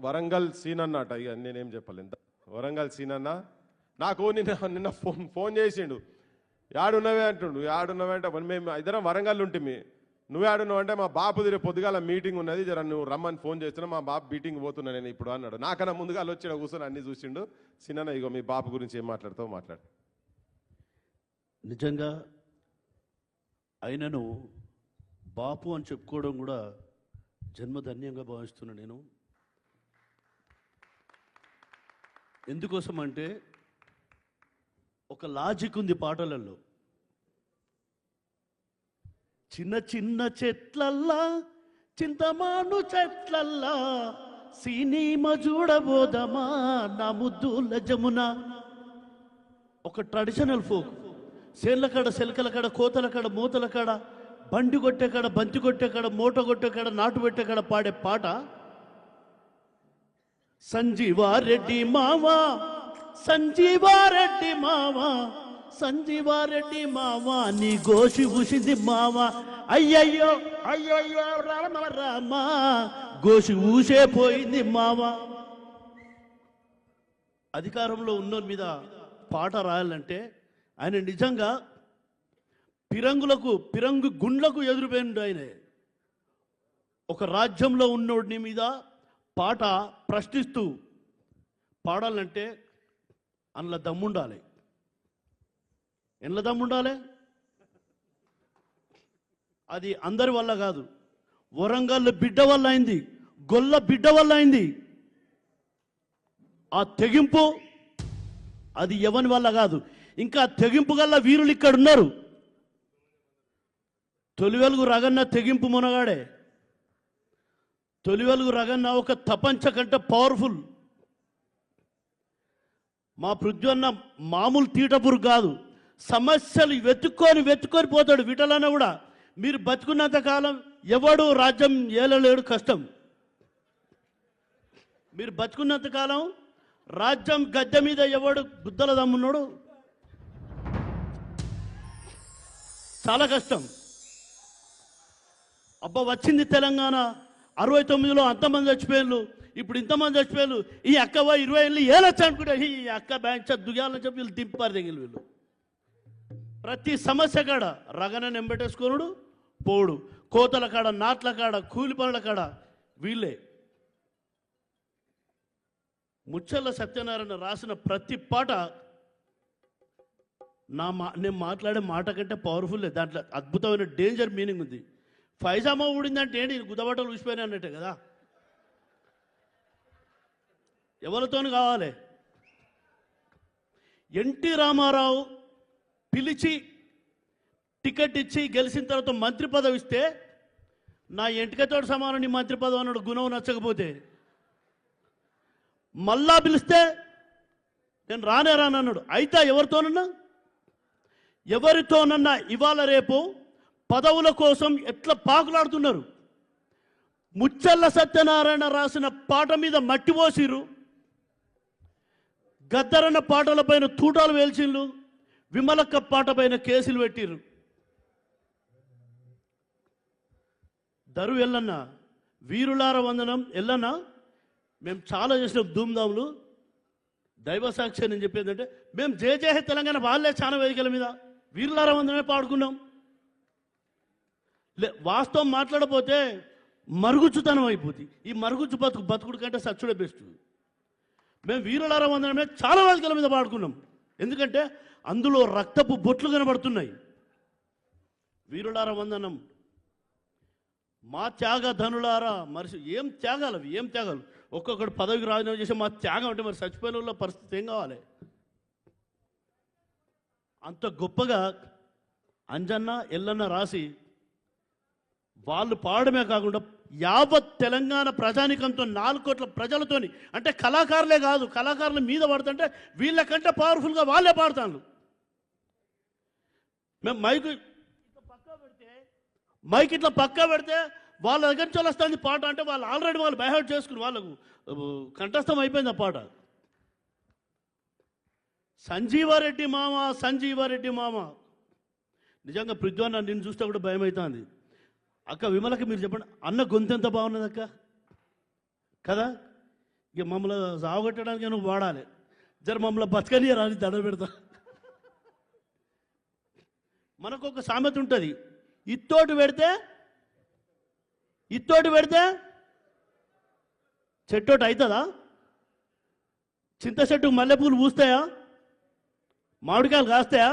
Warangal scene అన్నట. ఇక నేనేం చెప్పాలి. వరంగల్ సీన్ అన్న నాకు నిన్న ఫోన్ చేసిండు. యాడున్నవే అంటుండు. యాడున్నవే అంటే మేము ఇద్దరం వరంగల్ ఉంటుంది. నువ్వే ఆడున్నావు అంటే మా బాపుది రేపు పొద్దుగాల మీటింగ్ ఉన్నది, జర నువ్వు రమ్మని ఫోన్ చేస్తున్నా, మా బాబు మీటింగ్ పోతున్నా నేను ఇప్పుడు అన్నాడు. నాకన్నా ముందుగా వచ్చి కూర్చొని అన్ని చూసిండు. సిన్న ఇగో మీ బాపు గురించి ఏం మాట్లాడతావు మాట్లాడు. నిజంగా ఆయనను బాపు అని చెప్పుకోవడం కూడా జన్మధన్యంగా భావిస్తున్నా నేను. ఎందుకోసం అంటే ఒక లాజిక్ ఉంది పాటలలో. చిన్న చిన్న చెట్లల్లా చింతమాను చెట్లల్లా సినిమ చూడబోదమా నా ముద్దుల జమున. ఒక ట్రెడిషనల్ ఫోక్. సేన్ల కాడ, సెలకల కాడ, కోతల కాడ, మూతల కాడ, బండి కొట్టే కాడ, బంతి కొట్టే కాడ, మూట కొట్టే కాడ, నాటు పెట్టే కాడ పాడే పాట. సంజీవారెడ్డి మావా, సంజీవారెడ్డి మావా, సంజీవారెడ్డి మావా నీ గోషి ఊసింది మావా. అయ్యయ్యో అయ్యయ్యో రామ రామ గోషి ఊసే పోయింది మావా. అధికారంలో ఉన్నోరి మీద పాట రాయాలంటే ఆయన నిజంగా పిరంగు గుండ్లకు ఎదురుపోయిండు. ఆయన ఒక రాజ్యంలో ఉన్నోడిని మీద పాట ప్రశ్నిస్తూ పాడాలంటే అందులో దమ్ముండాలి. ఎన్ల దమ్ముండాలి? అది అందరి వల్ల కాదు. వరంగల్ బిడ్డ వల్ల అయింది, గొల్ల బిడ్డ వల్ల అయింది. ఆ తెగింపు అది ఎవరి వల్ల కాదు. ఇంకా తెగింపు గల్ల వీరులు ఇక్కడ ఉన్నారు. తొలివెలుగు రగన్న తెగింపు మునగాడే. తొలివెలుగు రగన్న ఒక తపంచ కంటే పవర్ఫుల్. మా పృథ్వన్న మామూలు తీటపురు కాదు. సమస్యలు వెతుక్కొని పోతాడు. విటలన్న కూడా మీరు బతుకున్నంత కాలం ఎవడు రాజ్యం ఏలలేడు, కష్టం. మీరు బతుకున్నంత కాలం రాజ్యం గద్దె మీద ఎవడు గుద్దల దమ్మున్నాడు, చాలా కష్టం. అబ్బా వచ్చింది తెలంగాణ, 69లో అంతమంది చచ్చిపోయారు, ఇప్పుడు ఇంతమంది చచ్చిపోయారు, ఈ అక్క 20 ఏళ్ళు ఏలొచ్చు అనుకుంటే ఈ అక్క బ్యాంక్ దుగాలని చెప్పి వీళ్ళు దింపారు దగ్గర. వీళ్ళు ప్రతి సమస్య కాడ రగన నెంబెట్టేసుకోనుడు పోడు. కోతల కాడ, నాట్ల కాడ, కూలి పనుల కాడ వీళ్ళే. ముచ్చర్ల సత్యనారాయణ రాసిన ప్రతి పాట నేను మాట్లాడే మాట కంటే పవర్ఫుల్లే. దాంట్లో అద్భుతమైన డేంజర్ మీనింగ్ ఉంది. ఫైజామా ఊడిందంటే ఏంటి, గుద్దబట్టలు ఊసిపోయినా అన్నట్టే కదా. ఎవరితోనూ కావాలి. ఎన్టీ రామారావు పిలిచి టికెట్ ఇచ్చి గెలిచిన తర్వాత మంత్రి పదవి ఇస్తే నా ఎంటికతోటి సమానం నీ మంత్రి పదవి అన్నాడు. గుణం నచ్చకపోతే మళ్ళా పిలిస్తే నేను రానన్నాడు. అయితే ఎవరితోనన్నా ఇవాళ రేపు పదవుల కోసం ఎట్లా పాకులాడుతున్నారు. ముచ్చర్ల సత్యనారాయణ రాసిన పాట మీద మట్టి పోసిర్రు, గద్దరన్న పాటలపైన తూటాలు వేల్చిళ్ళు, విమలక్క పాట పైన కేసులు పెట్టిర్రు. దరు ఎల్లన్న వీరులార వందనం ఎల్లన్న మేము చాలా చేసిన ధూమ్ధాములు. దైవ సాక్షి నేను చెప్పేది అంటే మేము జయ తెలంగాణ వాళ్ళే చాలా వేదికల మీద వీరులార వందనమే పాడుకున్నాం. వాస్తవం మాట్లాడపోతే మరుగుచ్చుతనం అయిపోతుంది. ఈ మరుగుచ్చు బతుకుడు కంటే సచ్చుడే బెస్ట్. మేము వీరులార వందనమే చాలా వేదికల మీద పాడుకున్నాం. ఎందుకంటే అందులో రక్తపు బొట్లు కనబడుతున్నాయి. వీరులార వందనం, మా త్యాగ ధనులారా మరిచి ఏం త్యాగాలు అవి, ఏం త్యాగాలు. ఒక్కొక్కడు పదవికి రాజీనామా చేసి మా త్యాగం అంటే మరి చచ్చిపోయిన వాళ్ళ పరిస్థితి ఏం కావాలి. అంత గొప్పగా అంజన్న ఎల్లన్న రాసి వాళ్ళు పాడమే కాకుండా యావత్ తెలంగాణ ప్రజానికంతో 4 కోట్ల ప్రజలతోని, అంటే కళాకారులే కాదు, కళాకారుల మీద పడుతుంటే వీళ్ళకంటే పవర్ఫుల్గా వాళ్ళే పాడతాను. మేము మైక్ ఇట్లా పక్కా పెడితే వాళ్ళ దగ్గర నుంచి వస్తుంది పాట. అంటే వాళ్ళు ఆల్రెడీ వాళ్ళు బైహార్ట్ చేసుకుని వాళ్ళకు కంఠస్థం అయిపోయింది ఆ పాట. సంజీవారెడ్డి మామ, సంజీవారెడ్డి మామ. నిజంగా పృథ్వన్న నిన్ను చూస్తే కూడా భయం అవుతుంది. అక్క విమలకి మీరు చెప్పండి, అన్న గొంతు ఎంత బాగున్నది అక్క కదా. ఇక మమ్మల్ని సాగొట్టడానికి నువ్వు వాడాలి, జర మమ్మల్ని బతకని రాని దండ పెడతా. మనకు ఒక సామెత ఉంటుంది, ఇత్తోటి పెడితే చెట్టోటి అవుతుందా? చింత చెట్టుకు మల్లెపూలు పూస్తాయా? మామిడికాయలు కాస్తాయా?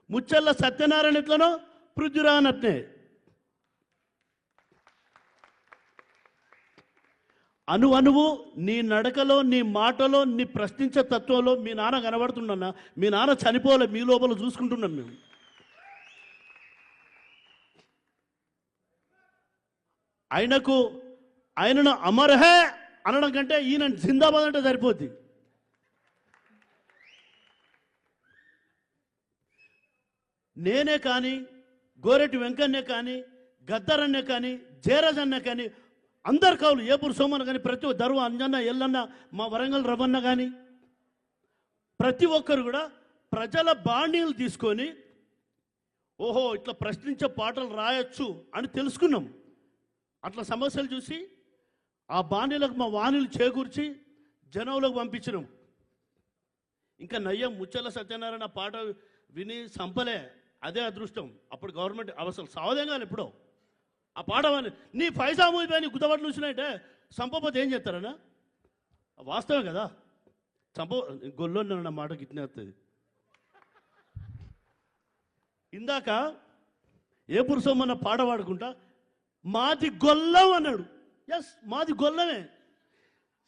ముచ్చల్ల సత్యనారాయణ ఎట్లనో పృథ్వీరానట్నే అణువు నీ నడకలో, నీ మాటలో, నీ ప్రశ్నించే తత్వంలో మీ నాన్న కనబడుతున్నా. మీ నాన్న చనిపోలే, మీ లోపల చూసుకుంటున్నాం మేము. ఆయనను అమర్హే అనడం కంటే ఈయన జిందాబాద్ అంటే సరిపోద్ది. నేనే కానీ, గోరెటి వెంకన్నే కానీ, గద్దరన్నే కానీ, జయరాజ్ అన్న కానీ, అందరు కవులు, ఏపూరు సోమన్న కానీ, ప్రతి దరువు అంజన్న, ఎల్లన్న, మా వరంగల్ రవన్న కానీ, ప్రతి ఒక్కరు కూడా ప్రజల బాణీలు తీసుకొని ఓహో ఇట్లా ప్రశ్నించే పాటలు రాయొచ్చు అని తెలుసుకున్నాం. అట్లా సమస్యలు చూసి ఆ బాణీలకు మా వాణిలు చేకూర్చి జనంలోకి పంపించినాం. ఇంకా నయ్యం ముచ్చల సత్యనారాయణ పాట విని సంపలే, అదే అదృష్టం. అప్పుడు గవర్నమెంట్ అసలు సావదేం కాదు ఎప్పుడో. ఆ పాట నీ పైసా మూగిపోయి గుద్దబట్లు చూసినట్టే సంపపోతే ఏం చేస్తారన్నా? వాస్తవే కదా. గొల్లో నా మాట గిట్నేస్తుంది. ఇందాక ఏ పురుషమన్న పాట పాడుకుంటా మాది గొల్లం అన్నాడు. ఎస్, మాది గొల్లమే.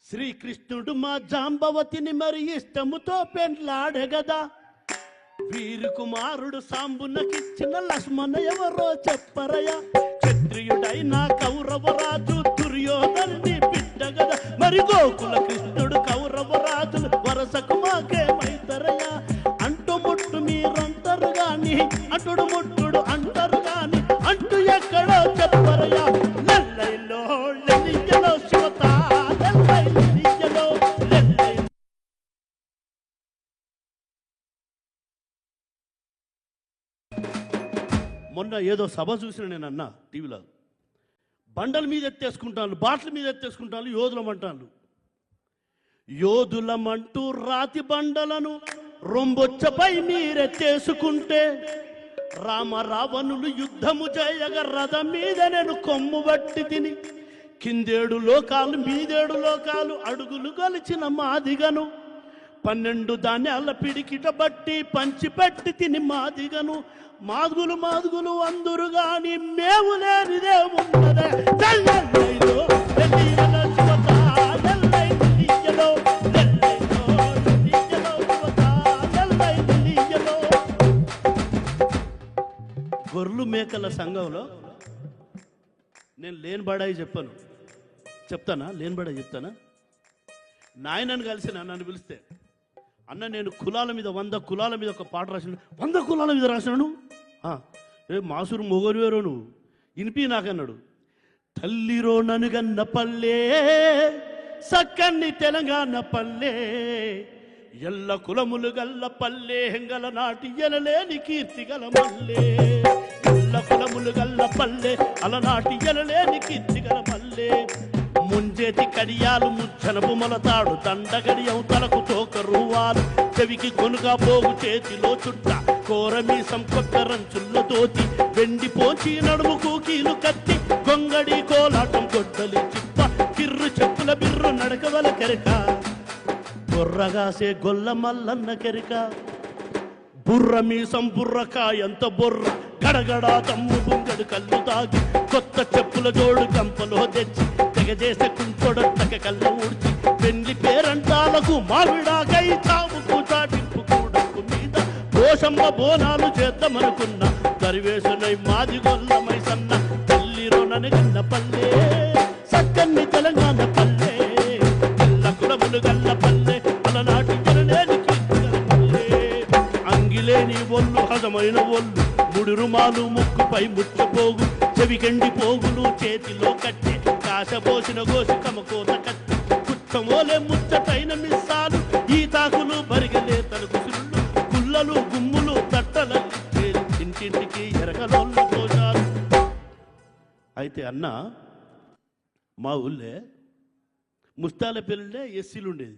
శ్రీకృష్ణుడు మా జాంబవతిని మరి ఇష్టముతో పెండ్లాడే గదా. వీరు కుమారుడు సాంబునకిచ్చిన లక్ష్మణ ఎవరో చెప్పరయ్య. క్షత్రియుడైన కౌరవరాజు దుర్యోధనుని బిడ్డ గదా. మరి గోకుల కృష్ణుడు కౌరవరాజులు వరసకు మాకేమైతరయ్య. అంటు ముట్టు మీరంటారు గాని, అంటుడు ముట్టుడు అంటారు గాని, అంటూ ఎక్కడో చెప్పరయ్య. నెల్లైలో లెలియలో శివత, నెల్లైలో మొన్న ఏదో సభ చూసిన నేను అన్నా టీవీలో, బండల మీద ఎత్తేసుకుంటాను, బాట్ల మీద ఎత్తేసుకుంటాను, యోధులమంటాను. యోధులమంటూ రాతి బండలను రొంబొచ్చపై మీరెత్తేసుకుంటే, రామ రావణులు యుద్ధము చేయగా రథం మీద నేను కొమ్ము బట్టి తిని. కిందేడు లోకాలు మీదేడు లోకాలు అడుగులు గలిచిన మాదిగను. 12 ధాన్యాల పిడికిట బట్టి పంచిపెట్టి తిని మాదిగను. మాదుగులు అందరు గాని మేము లేనిదే ఉన్నదే. గొర్రెలు మేకల సంఘంలో నేను లేని బడాయి చెప్తానా? లేని బడాయి చెప్తానా? నాయనని కలిసి నన్ను పిలిస్తే, అన్న నేను కులాల మీద 100 కులాల మీద ఒక పాట రాసిన. 100 కులాల మీద రాసినాను? ఏ మాసూరు మొగరువేరో నువ్వు ఇనిపి నాకన్నాడు. తల్లిరో ననుగన్న పల్లె సక్కన్ని తెలంగాణ పల్లె, ఎల్ల కులములు గల్ల పల్లె, హెంగల నాటి ఎలలేని కీర్తి గల మల్లె. ఎల్ల కులములు గల్ల పల్లె, అలనాటి ఎలలేని కీర్తి గల మల్లె. ముంజేతి కడియాలు ముచ్చనపు మొలతాడు, దండగడియం తలకు తోక రువాలు, చెవికి కొనుగా పోగు చేతిలో చుట్ట, కోరమీసం కొత్త రంచుల్లో తోతి, వెండి పోచి నడుముకు కీలు కత్తి, గొంగడి కోలాటం గొడ్డలి చిప్ప, కిర్రు చెప్పుల బిర్రు నడకవల కెరక, బొర్రగాసే గొల్ల మల్లన్న కెరక. బుర్ర మీసం బుర్రకాయంత బొర్ర, గడగడా తమ్ము బుంగడు కళ్ళు తాగి, కొత్త చెప్పుల జోడు గంపలో తెచ్చి, తెగజేసే కుంటొడొట్టక కళ్ళ ఊడ్చి, పెళ్లి పేరంటాలకు మావిడాకై చావుకు చాటింపు కూడకు మీద పోషమ్మ బోనాలు చేద్దామనుకున్న, దరివేసులై మాది గొల్లమై సన్న. తల్లిరో ననగన్న పల్లె సక్కన్ని తెలంగాణ పల్లె, ఎల్ల కులములు గల్ల పల్లె, అలనాటి జనలేని కీర్తిగల పల్లె. అంగిలేని ఒళ్ళు హజమైన ఒళ్ళు, ముడి రుమాలు ముక్కుపై ముచ్చపోగు, చెవికెండి పోగులు చేతిలో కట్టి, కాశపోసిన గోసి కమకోత కట్టి, కుచ్చమోలే ముచ్చటైన మిస్సాలు, ఈ తాకులు బరిగలే తలుకుసులు, కుల్లలు గుమ్ములు తట్టల ఇంటింటికి ఎరకలోళ్ళ పోషాలు. అయితే అన్న మా ఊళ్ళే ముస్తాలపల్లిలో ఎస్సీలు ఉండేది,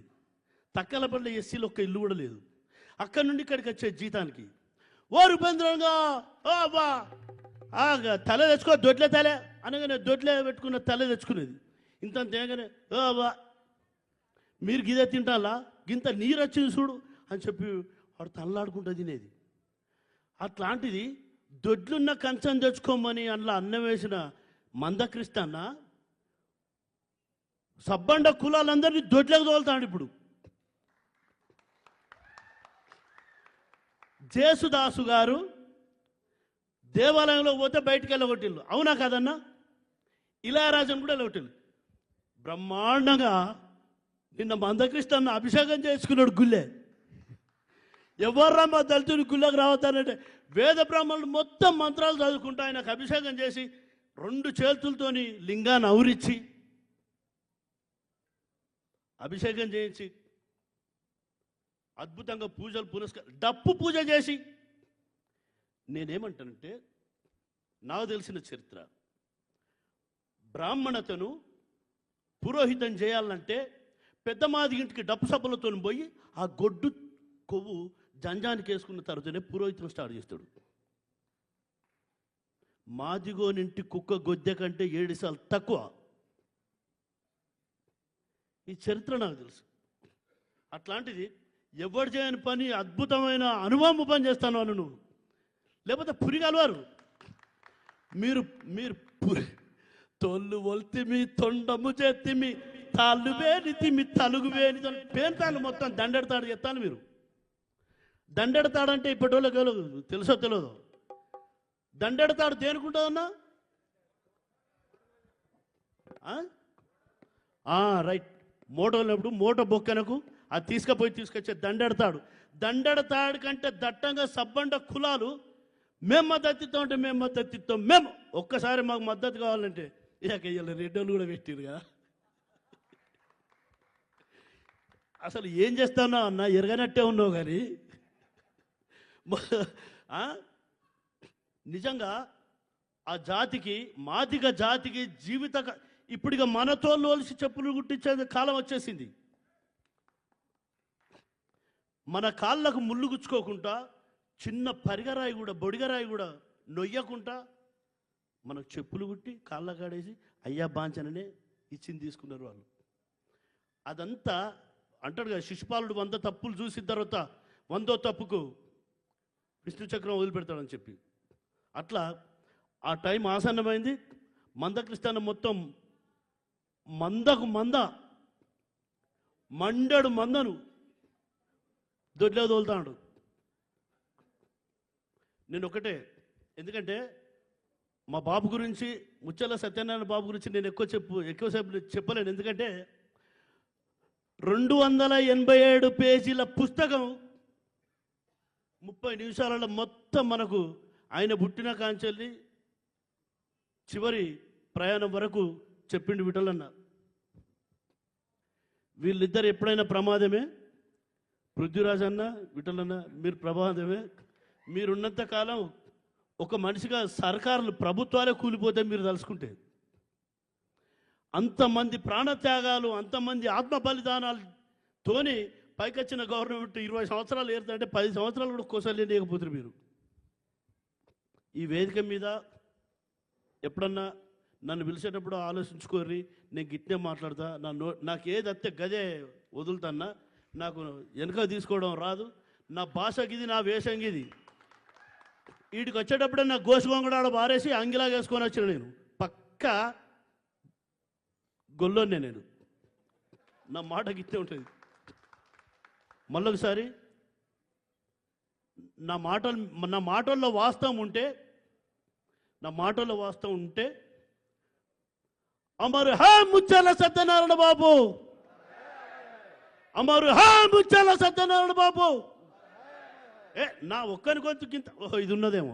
తక్కలపల్లి ఎస్సీలు ఒక్క ఇల్లు కూడా లేదు. అక్కడి నుండి ఇక్కడికి వచ్చే జీతానికి ఓ రూపేంద్రంగా ఓ బా తల తెచ్చుకో దొడ్లే తలే అనగానే దొడ్లే పెట్టుకున్న తల తెచ్చుకునేది. ఇంత తేగానే ఓ బా మీరు గిదే తింటాలా, గింత నీరు వచ్చింది చూడు అని చెప్పి వాడు తనలాడుకుంటూ తినేది. అట్లాంటిది దొడ్లున్న కంచం తెచ్చుకోమని అందులో అన్నం వేసిన మందక్రిస్తన్న సబ్బండ కులాలందరినీ దొడ్లకు తోలుతాడు. ఇప్పుడు జేసుదాసు గారు దేవాలయంలో పోతే బయటికి వెళ్ళగొట్టిల్లు, అవునా కాదన్నా? ఇళయరాజన్ కూడా వెళ్ళగొట్టిల్లు. బ్రహ్మాండంగా నిన్న మందకృష్ణ అభిషేకం చేసుకున్నాడు గుళ్ళే. ఎవర్రా మా దళితుని గుళ్ళకు రావద్దానంటే వేద బ్రాహ్మణులు మొత్తం మంత్రాలు చదువుకుంటూ ఆయనకు అభిషేకం చేసి 2 చేతులతోని లింగాన్ని ఔరించి అభిషేకం చేయించి అద్భుతంగా పూజలు పునస్కారం డప్పు పూజ చేసి. నేనేమంటానంటే నాకు తెలిసిన చరిత్ర, బ్రాహ్మణతను పురోహితం చేయాలంటే పెద్ద మాది ఇంటికి డప్పు సబ్బులతో పోయి ఆ గొడ్డు కొవ్వు జంజానికి వేసుకున్న తర్వాతనే పురోహితం స్టార్ట్ చేస్తాడు. మాదిగోనింటి కుక్క గొద్దె కంటే 7 సార్లు తక్కువ. ఈ చరిత్ర నాకు తెలుసు. అట్లాంటిది ఎవరు చేయని పని అద్భుతమైన అనుభవం పని చేస్తాను అను నువ్వు, లేకపోతే పురిగలవారు మీరు. మీరు తొల్లు ఒల్తిమి తొండము చేతిమి తాళ్ళు వేనితిమి తలుగు వేని పేంతాలు మొత్తం దండెడతాడు చెప్తాను. మీరు దండెడతాడంటే ఇప్పటి వాళ్ళకి తెలుసో తెలియదు. దండెడతాడు దేనికుంటుందన్నా? రైట్, మోటో ఉన్నప్పుడు మోటో బొక్కనకు అది తీసుకొచ్చే దండెడతాడు. దండెడతాడు కంటే దట్టంగా సబ్బండ కులాలు మేము మద్దతు ఇస్తాం అంటే మేము మద్దతు ఇస్తాం. మేము ఒక్కసారి మాకు మద్దతు కావాలంటే ఇక రెడ్డోళ్ళు కూడా పెట్టిరుగా. అసలు ఏం చేస్తానో అన్న ఎరగనట్టే ఉన్నావు కానీ నిజంగా ఆ జాతికి మాదిగ జాతికి జీవిత ఇప్పుడిగా మనతో లోల్సి చెప్పులు కుట్టించే కాలం వచ్చేసింది. మన కాళ్ళకు ముళ్ళు గుచ్చుకోకుండా చిన్న పరిగరాయి కూడా బొడిగరాయి కూడా నొయ్యకుండా మనకు చెప్పులు కుట్టి కాళ్ళ కాడేసి అయ్యా బాంచననే ఇచ్చింది తీసుకున్నారు వాళ్ళు. అదంతా అంటాడు కదా, శిశుపాలుడు 100 తప్పులు చూసిన తర్వాత 100వ తప్పుకు విష్ణు చక్రం వదిలిపెడతాడని చెప్పి. అట్లా ఆ టైం ఆసన్నమైంది. మందకృష్ణ మొత్తం మందకు మండడు మందను దొడ్లో తోలుతాడు. నేను ఒకటే, ఎందుకంటే మా బాబు గురించి ముచ్చెల సత్యనారాయణ బాబు గురించి నేను ఎక్కువసేపు చెప్పలేను. ఎందుకంటే 287 పేజీల పుస్తకం 30 నిమిషాలలో మొత్తం మనకు ఆయన పుట్టిన కాంచెల్లి చివరి ప్రయాణం వరకు చెప్పిండు విఠలన్న. వీళ్ళిద్దరు ఎప్పుడైనా ప్రమాదమే, పృథ్వీరాజ్ అన్న విఠలన్న మీరు ప్రమాదమే. మీరున్నంత కాలం ఒక మనిషిగా సర్కారులు ప్రభుత్వాలే కూలిపోతే మీరు తలుసుకుంటే. అంతమంది ప్రాణత్యాగాలు, అంతమంది ఆత్మ బలిదానాలతోని పైకొచ్చిన గవర్నమెంట్ 20 సంవత్సరాలు ఏరుతుంటే 10 సంవత్సరాలు కూడా కోసలు లేకపోతారు మీరు. ఈ వేదిక మీద ఎప్పుడన్నా నన్ను పిలిచేటప్పుడు ఆలోచించుకోర్రి, నేను గిట్నే మాట్లాడతా. నాకు ఏది అత్తే గదే వదులుతాన్నా, నాకు వెనక తీసుకోవడం రాదు. నా భాష గిది, నా వేషం గిది. వీటికి వచ్చేటప్పుడే నా గోసుగొంగడాడ బారేసి అంగిలాగా వేసుకొని వచ్చిన నేను పక్కా గొల్లోనే. నేను నా మాట గిట్టే ఉంటుంది. మళ్ళొకసారి నా మాటల్లో వాస్తవం ఉంటే అమరు హా ముచ్చెల సత్యనారాయణ బాబు, అమరు హా ముచ్చెల సత్యనారాయణ బాబు. నా ఒక్కరి గొంతుకింత ఇది ఉన్నదేమో.